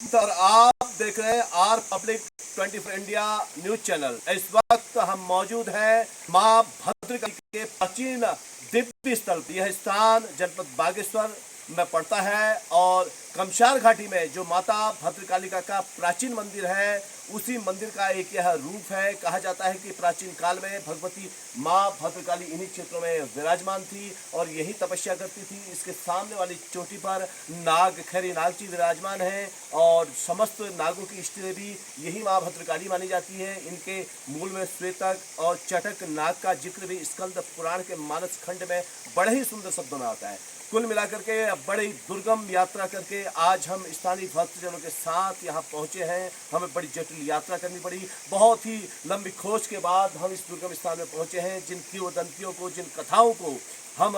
और आप देख रहे हैं Republic 24 India news channel. इस वक्त हम मौजूद हैं मां भद्रकाली के प्राचीन दिव्य स्थल। यह स्थान जनपद बागेश्वर में पड़ता है और कमशार घाटी में जो माता भद्रकालिका का प्राचीन मंदिर है, उसी मंदिर का एक यह रूप है। कहा जाता है कि प्राचीन काल में भगवती माँ भद्रकाली इन्हीं क्षेत्रों में विराजमान थी और यही तपस्या करती थी। इसके सामने वाली चोटी पर नाग खैरी नाग जी विराजमान हैं और समस्त नागों की इष्ट देवी यही माँ भद्रकाली मानी जाती है। इनके मूल में श्वेतक और चटक नाग का जिक्र भी स्कंद पुराण के मानस खंड में बड़े ही सुंदर शब्दों में आता है। कुल मिलाकर के बड़ी दुर्गम यात्रा करके आज हम स्थानीय भक्तजनों के साथ यहाँ पहुँचे हैं। हमें बड़ी जटिल यात्रा करनी पड़ी। बहुत ही लंबी खोज के बाद हम इस दुर्गम स्थान में पहुँचे हैं। जिन किंवदंतियों को, जिन कथाओं को हम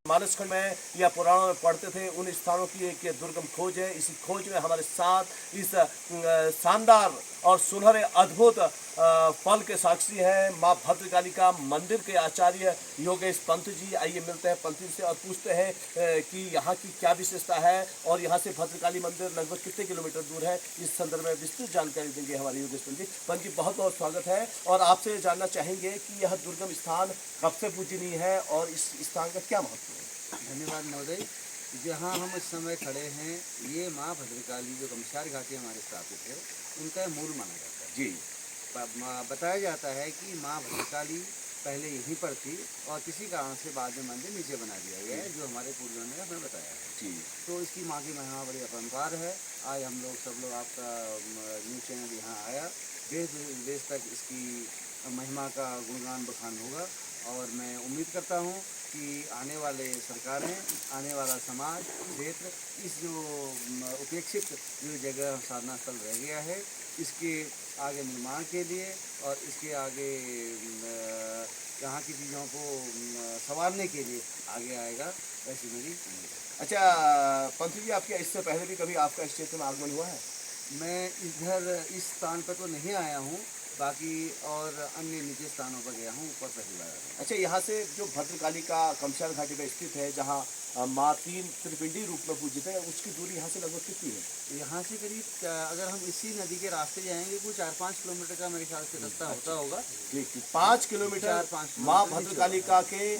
मानसखंड में या पुराणों में पढ़ते थे, उन स्थानों की एक दुर्गम खोज है। इसी खोज में हमारे साथ इस शानदार और सुनहरे अद्भुत पल के साक्षी हैं माँ भद्रकाली का मंदिर के आचार्य योगेश पंत जी। आइए मिलते हैं पंत जी से और पूछते हैं कि यहाँ की क्या विशेषता है और यहाँ से भद्रकाली मंदिर लगभग कितने किलोमीटर दूर है। इस संदर्भ में विस्तृत जानकारी देंगे हमारे योगेश पंत जी। पंत जी, बहुत बहुत स्वागत है और आपसे जानना चाहेंगे कि यह दुर्गम स्थान कब से पूजनीय है और इस स्थान का क्या महत्व है। धन्यवाद महोदय। जहाँ हम इस समय खड़े हैं, ये माँ भद्रकाली जो कमशार घाटी हमारे स्थापित है, उनका मूल माना जाता है जी। बताया जाता है कि माँ भद्रकाली पहले यहीं पर थी और किसी कारण से बाद में मंदिर नीचे बना दिया गया है, जो हमारे पूर्वजों ने हमें बताया है जी। तो इसकी माँ की महिमा बड़ी अपरंपार है। आज हम लोग सब लोग, आपका न्यूज़ चैनल यहाँ आया, देश विदेश तक इसकी महिमा का गुणगान बखान होगा और मैं उम्मीद करता हूँ कि आने वाले सरकारें, आने वाला समाज, क्षेत्र, इस जो उपेक्षित जो जगह साधना स्थल रह गया है, इसके आगे निर्माण के लिए और इसके आगे यहाँ की चीज़ों को संवारने के लिए आगे आएगा, ऐसी मेरी उम्मीद है। अच्छा पंत जी, आपके इससे पहले भी कभी आपका इस क्षेत्र में आगमन हुआ है? मैं इधर इस स्थान पर तो नहीं आया हूँ, बाकी और अन्य निजी स्थानों पर गया हूँ, ऊपर पहली बार। अच्छा, यहाँ से जो भद्रकाली का कमशार घाटी में स्थित है, जहाँ माँ तीन त्रिपिंडी रूप में पूजित है, उसकी दूरी यहाँ से लगभग कितनी है? यहाँ से करीब अगर हम इसी नदी के रास्ते जाएंगे, कुछ 4-5 किलोमीटर का मेरे ख्याल से रास्ता होता होगा। ठीक, 5 किलोमीटर। 4-5 माँ भद्रकालिका के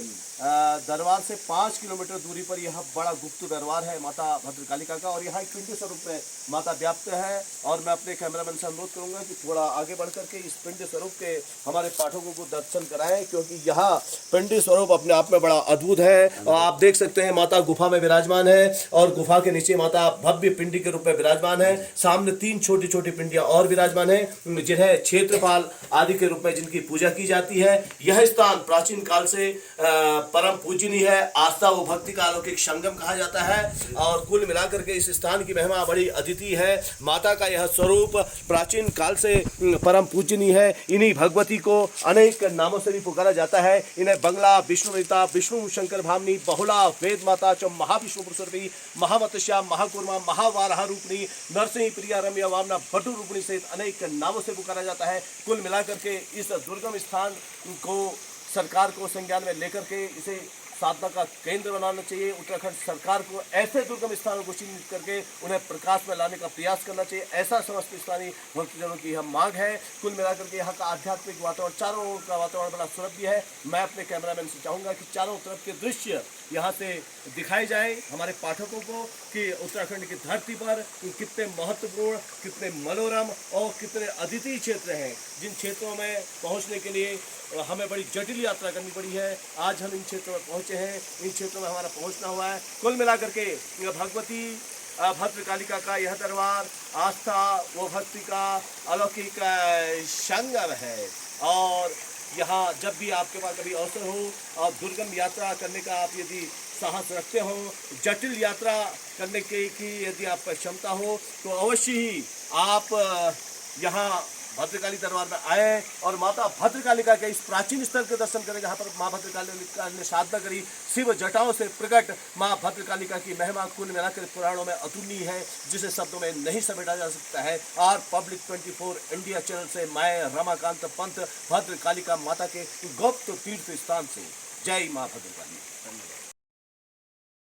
दरबार से 5 किलोमीटर दूरी पर यह बड़ा गुप्त दरबार है माता भद्रकालिका का और यहाँ एक पिंडी स्वरूप में माता व्याप्त है। और मैं अपने कैमरामैन से अनुरोध करूंगा कि थोड़ा आगे बढ़ करके इस पिंडी स्वरूप के हमारे पाठकों को दर्शन कराएं, क्योंकि यहाँ पिंडी स्वरूप अपने आप में बड़ा अद्भुत है। और आप देख सकते हैं माता गुफा में विराजमान है और गुफा के नीचे माता भव्य पिंडी के रूप में विराजमान है। सामने 3 छोटी छोटी पिंडियां और विराजमान है, जिन्हें क्षेत्रपाल आदि के रूप में जिनकी पूजा की जाती है। यह स्थान प्राचीन काल से परम पूजनीय है। आस्था व भक्ति का अलौकिक संगम कहा जाता है और कुल मिलाकर के इस स्थान की महिमा बड़ी अद्वितीय है। माता का यह स्वरूप प्राचीन काल से परम पूजनीय है। इन्हीं भगवती को अनेक नामों से भी पुकारा जाता है। इन्हें बंगला विष्णुमिता, विष्णु शंकर भामनी, बहुला, वेद माता च महाविष्णु पुरुषरूपी, महामतस्या, महाकूर्मा, महावाराह रूपणी, नरसिंह प्रिया, रम्या, वामना, भट्टू रूपणी सहित अनेक नामों से पुकारा जाता है। कुल मिलाकर के इस दुर्गम स्थान को सरकार को संज्ञान में लेकर के इसे साधना का केंद्र बनाना चाहिए। उत्तराखंड सरकार को ऐसे दुर्गम स्थानों को चिन्हित करके उन्हें प्रकाश में लाने का प्रयास करना चाहिए। ऐसा समस्त स्थानीय भक्तजनों की यह मांग है। कुल मिलाकर के यहाँ का आध्यात्मिक वातावरण, चारों ओर का वातावरण बड़ा सुरभ्य है। मैं अपने कैमरामैन से चाहूँगा कि चारों तरफ के दृश्य यहाँ से दिखाए जाए हमारे पाठकों को कि उत्तराखंड की धरती पर कितने महत्वपूर्ण, कितने मनोरम और कितने अद्वितीय क्षेत्र हैं, जिन क्षेत्रों में पहुँचने के लिए हमें बड़ी जटिल यात्रा करनी पड़ी है। आज हम इन क्षेत्रों में पहुँचे हैं, इन क्षेत्रों में हमारा पहुँचना हुआ है। कुल मिलाकर के भगवती भद्रकालिका का यह दरबार आस्था व भक्ति का अलौकिक संगम है और यहाँ जब भी आपके पास कभी अवसर हो और दुर्गम यात्रा करने का आप यदि साहस रखते हो, जटिल यात्रा करने की यदि आप क्षमता हो, तो अवश्य ही आप यहाँ भद्रकाली दरबार में आए और माता भद्रकालिका के इस प्राचीन स्थल के दर्शन करें, जहाँ पर माँ भद्रकालिका ने साधना करी। शिव जटाओं से प्रकट माँ भद्रकालिका की महिमा कुल मिलाकर पुराणों में अतुलनीय है, जिसे शब्दों में नहीं समेटा जा सकता है। आर पब्लिक 24 इंडिया चैनल से मैं रमाकांत पंत, भद्रकालिका माता के गुप्त तीर्थ स्थान से, जय माँ भद्रकाली।